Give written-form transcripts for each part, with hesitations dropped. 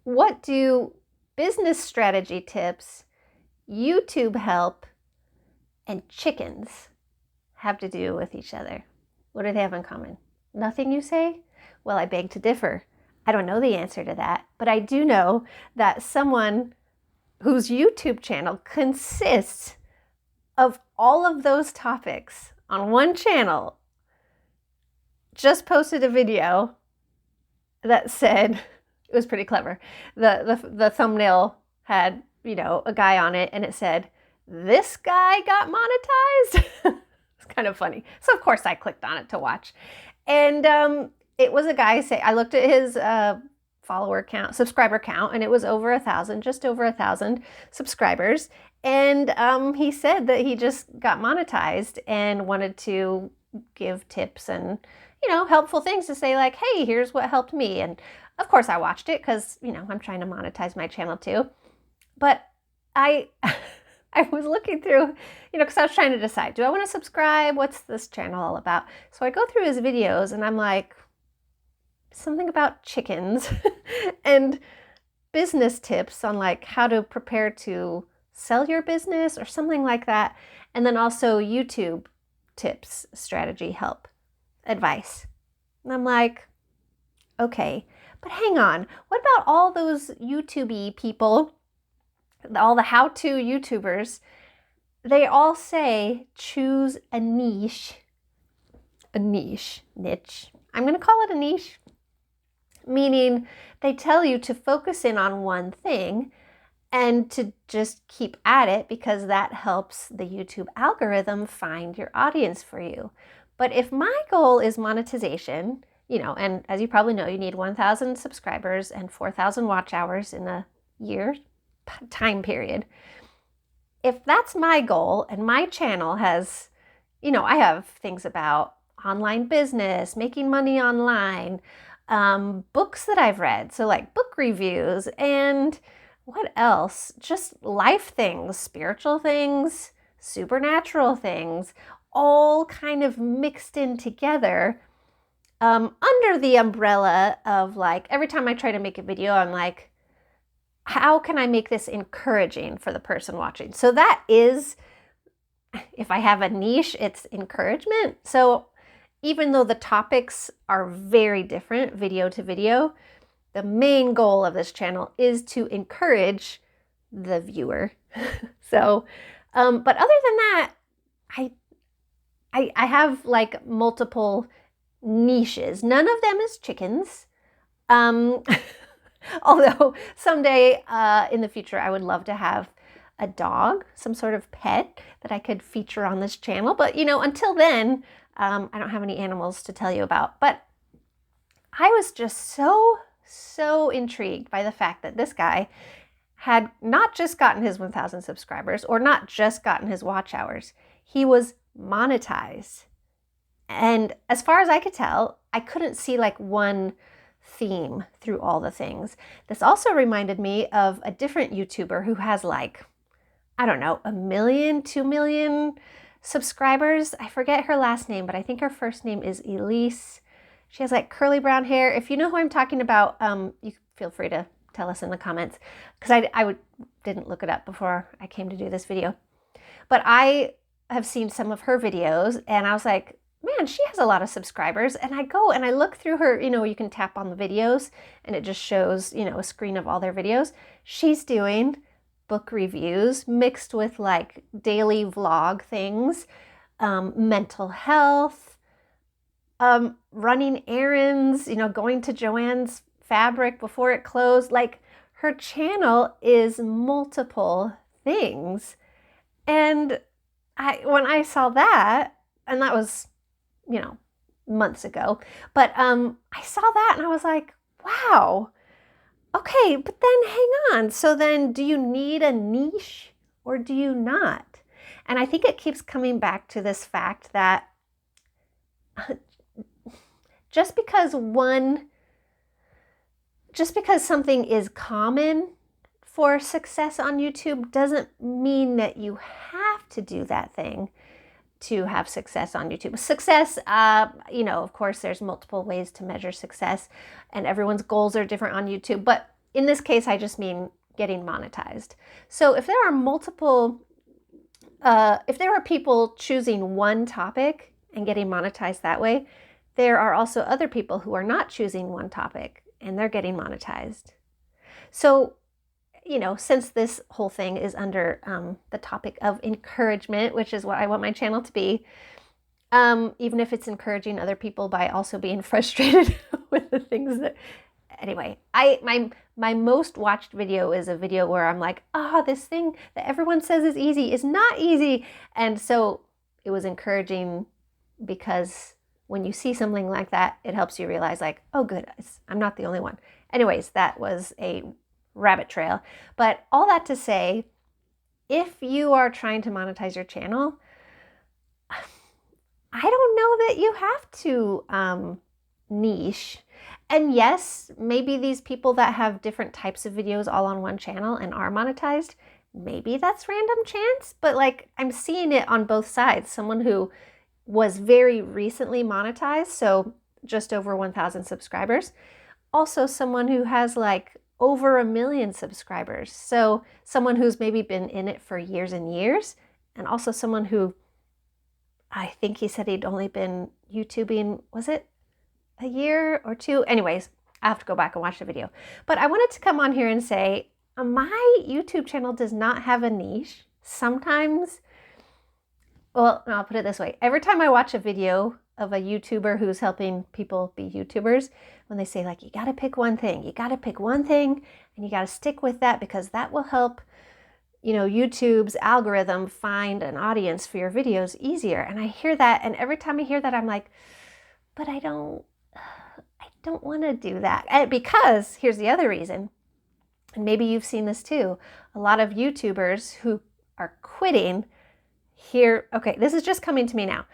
what do business strategy tips, YouTube help, and chickens have to do with each other? What do they have in common? Nothing, you say? Well, I beg to differ. I don't know the answer to that, but I do know that someone whose YouTube channel consists of all of those topics on one channel just posted a video that said, it was pretty clever. The thumbnail had, a guy on it, and it said, "This guy got monetized." It's kind of funny. So of course I clicked on it to watch. And it was a guy say, I looked at his subscriber count, and it was over 1,000, just over 1,000 subscribers. And he said that he just got monetized and wanted to give tips and, helpful things to say, like, hey, here's what helped me. And of course I watched it because, I'm trying to monetize my channel too. But I was looking through, because I was trying to decide, do I want to subscribe? What's this channel all about? So I go through his videos and I'm like, something about chickens and business tips on like how to prepare to sell your business or something like that. And then also YouTube tips, strategy, help, advice. And I'm like, okay, but hang on. What about all those YouTube people, all the how-to YouTubers? They all say choose a niche. Niche. I'm going to call it a niche. Meaning they tell you to focus in on one thing and to just keep at it because that helps the YouTube algorithm find your audience for you. But if my goal is monetization, and as you probably know, you need 1,000 subscribers and 4,000 watch hours in a year time period. If that's my goal and my channel has, I have things about online business, making money online, books that I've read. So like book reviews and what else? Just life things, spiritual things, supernatural things, all kind of mixed in together under the umbrella of like, every time I try to make a video, I'm like, how can I make this encouraging for the person watching? So that is, if I have a niche, it's encouragement. So even though the topics are very different video to video, the main goal of this channel is to encourage the viewer. So, but other than that, I have like multiple niches. None of them is chickens. Although someday in the future, I would love to have a dog, some sort of pet that I could feature on this channel. But, until then, I don't have any animals to tell you about. But I was just so intrigued by the fact that this guy had not just gotten his 1,000 subscribers or not just gotten his watch hours. He was monetized. And as far as I could tell, I couldn't see like one theme through all the things. This also reminded me of a different YouTuber who has like, I don't know, 1 million, 2 million subscribers. I forget her last name, but I think her first name is Elise. She has like curly brown hair. If you know who I'm talking about, you feel free to tell us in the comments because I didn't look it up before I came to do this video. But I have seen some of her videos and I was like, man, she has a lot of subscribers. And I go and I look through her, you can tap on the videos and it just shows, a screen of all their videos. She's doing book reviews mixed with like daily vlog things, mental health, running errands, going to Joann's Fabric before it closed. Like her channel is multiple things. And when I saw that, and that was, months ago, but I saw that and I was like, wow, okay, but then hang on. So then do you need a niche or do you not? And I think it keeps coming back to this fact that just because something is common for success on YouTube doesn't mean that you have to do that thing to have success on YouTube. Success, of course, there's multiple ways to measure success and everyone's goals are different on YouTube. But, in this case, I just mean getting monetized. So if there are multiple, if there are people choosing one topic and getting monetized that way, there are also other people who are not choosing one topic and they're getting monetized. So, you know, since this whole thing is under the topic of encouragement, which is what I want my channel to be, even if it's encouraging other people by also being frustrated with the things that, anyway, my most watched video is a video where I'm like, this thing that everyone says is easy is not easy. And so it was encouraging because when you see something like that, it helps you realize like, oh, good, I'm not the only one. Anyways, that was a rabbit trail. But all that to say, if you are trying to monetize your channel, I don't know that you have to niche. And yes, maybe these people that have different types of videos all on one channel and are monetized, maybe that's random chance, but like I'm seeing it on both sides. Someone who was very recently monetized, so just over 1,000 subscribers. Also someone who has like over 1 million subscribers. So someone who's maybe been in it for years and years, and also someone who, I think he said he'd only been YouTubing, was it a year or two? Anyways, I have to go back and watch the video. But I wanted to come on here and say, my YouTube channel does not have a niche. Sometimes, well, I'll put it this way. Every time I watch a video of a YouTuber who's helping people be YouTubers, when they say like, you got to pick one thing, you got to pick one thing and you got to stick with that because that will help, you know, YouTube's algorithm find an audience for your videos easier. And I hear that, and every time I hear that, I'm like, but I don't want to do that. And because here's the other reason, and maybe you've seen this too, a lot of YouTubers who are quitting here. Okay, this is just coming to me now.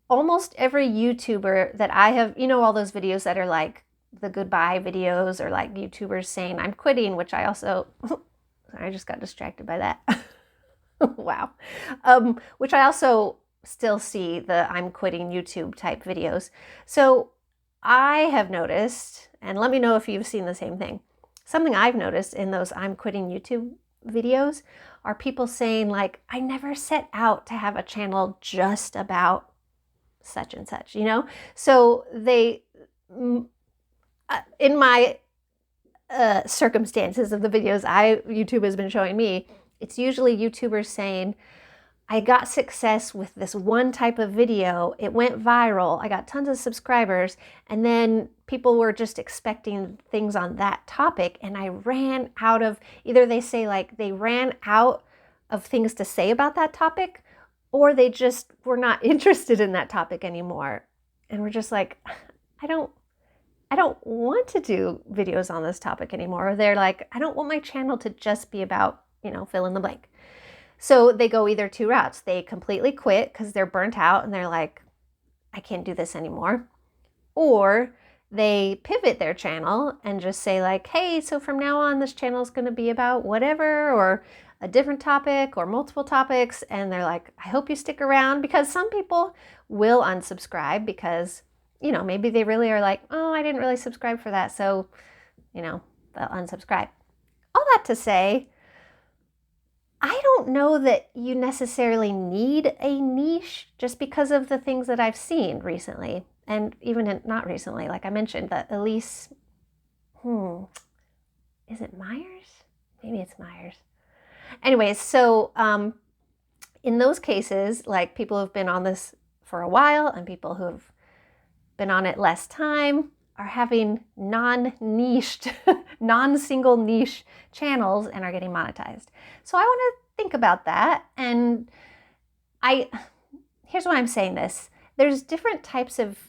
Almost every YouTuber that I have, you know, all those videos that are like the goodbye videos or like YouTubers saying I'm quitting, which I also, I just got distracted by that. Wow. Which I also still see the I'm quitting YouTube type videos. So I have noticed, and let me know if you've seen the same thing. Something I've noticed in those I'm quitting YouTube videos are people saying like, I never set out to have a channel just about such and such, you know? So they, in my circumstances of the videos YouTube has been showing me, it's usually YouTubers saying, I got success with this one type of video. It went viral. I got tons of subscribers. And then people were just expecting things on that topic. And I ran out of, either they say like they ran out of things to say about that topic, or they just were not interested in that topic anymore. And we're just like, I don't want to do videos on this topic anymore. Or they're like, I don't want my channel to just be about, you know, fill in the blank. So they go either two routes. They completely quit because they're burnt out and they're like, I can't do this anymore. Or they pivot their channel and just say like, hey, so from now on, this channel is going to be about whatever, or a different topic or multiple topics. And they're like, I hope you stick around, because some people will unsubscribe because, you know, maybe they really are like, oh, I didn't really subscribe for that. So, you know, they'll unsubscribe. All that to say, I don't know that you necessarily need a niche just because of the things that I've seen recently. And even not recently, like I mentioned, that Elise, is it Myers? Maybe it's Myers. Anyways, so in those cases, like people who've been on this for a while and people who have been on it less time are having non-niched, non-single niche channels and are getting monetized. So I want to think about that. And here's why I'm saying this. There's different types of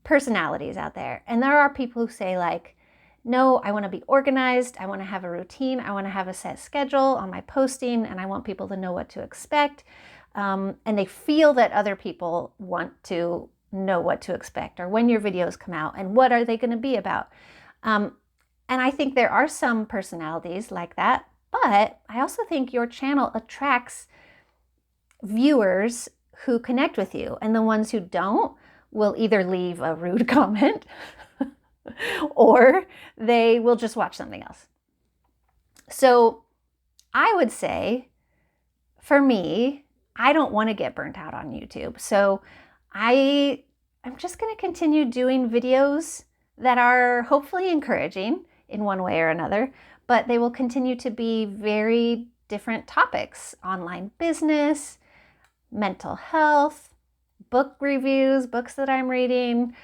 personalities out there. And there are people who say like, no, I want to be organized. I want to have a routine. I want to have a set schedule on my posting, and I want people to know what to expect. And they feel that other people want to know what to expect, or when your videos come out and what are they going to be about. And I think there are some personalities like that, but I also think your channel attracts viewers who connect with you, and the ones who don't will either leave a rude comment or they will just watch something else. So I would say, for me, I don't want to get burnt out on YouTube. So I'm just going to continue doing videos that are hopefully encouraging in one way or another, but they will continue to be very different topics: online business, mental health, book reviews, books that I'm reading,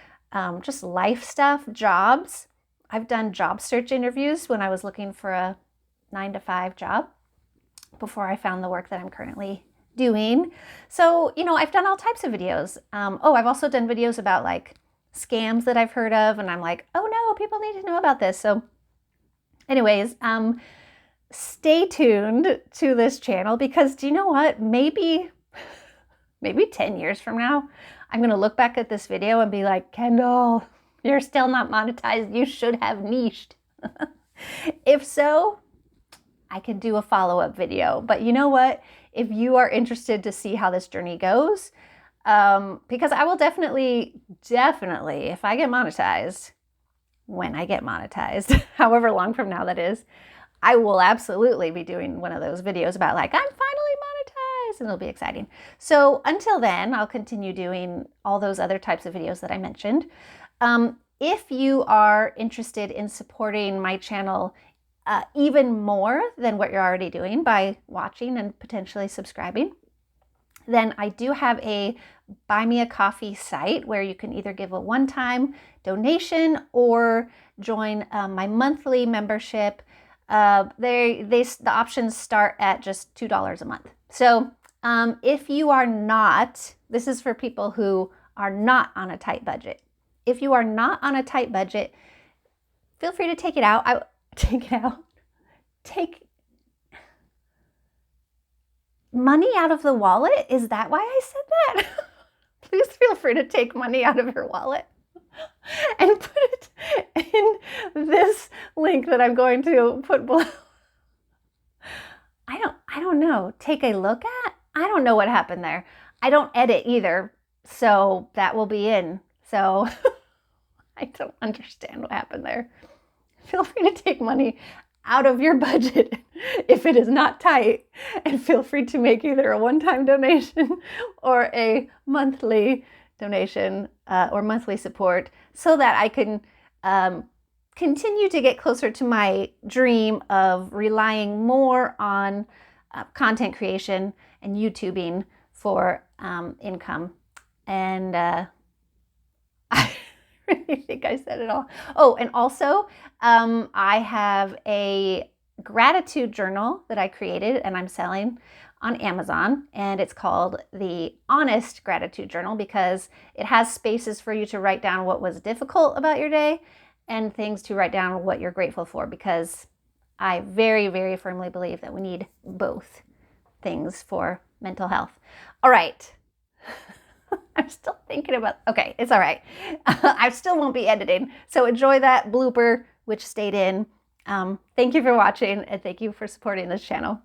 just life stuff, jobs. I've done job search interviews when I was looking for a 9-to-5 job before I found the work that I'm currently doing. So, I've done all types of videos. I've also done videos about like scams that I've heard of, and I'm like, oh no, people need to know about this. So anyways, stay tuned to this channel, because do you know what? Maybe 10 years from now, I'm going to look back at this video and be like, Kendall, you're still not monetized. You should have niched. If so, I can do a follow-up video. But you know what? If you are interested to see how this journey goes, because I will definitely, if I get monetized, when I get monetized, however long from now that is, I will absolutely be doing one of those videos about like, I'm finally monetized, and it'll be exciting. So until then, I'll continue doing all those other types of videos that I mentioned. If you are interested in supporting my channel even more than what you're already doing by watching and potentially subscribing, then I do have a Buy Me a Coffee site where you can either give a one-time donation or join my monthly membership. The options start at just $2 a month. So if you are not, this is for people who are not on a tight budget. If you are not on a tight budget, feel free to take it out. Take money out of the wallet? Is that why I said that? Please feel free to take money out of your wallet and put it in this link that I'm going to put below. I don't know. Take a look at? I don't know what happened there. I don't edit either, so that will be in. So I don't understand what happened there. Feel free to take money out of your budget if it is not tight, and feel free to make either a one-time donation or a monthly donation or monthly support, so that I can continue to get closer to my dream of relying more on content creation and YouTubing for income. And I really think I said it all. Oh, and also I have a gratitude journal that I created and I'm selling on Amazon, and it's called the Honest Gratitude Journal, because it has spaces for you to write down what was difficult about your day and things to write down what you're grateful for, because I very, very firmly believe that we need both things for mental health. All right. I'm still thinking about, okay, it's all right. I still won't be editing. So enjoy that blooper, which stayed in. Thank you for watching, and thank you for supporting this channel.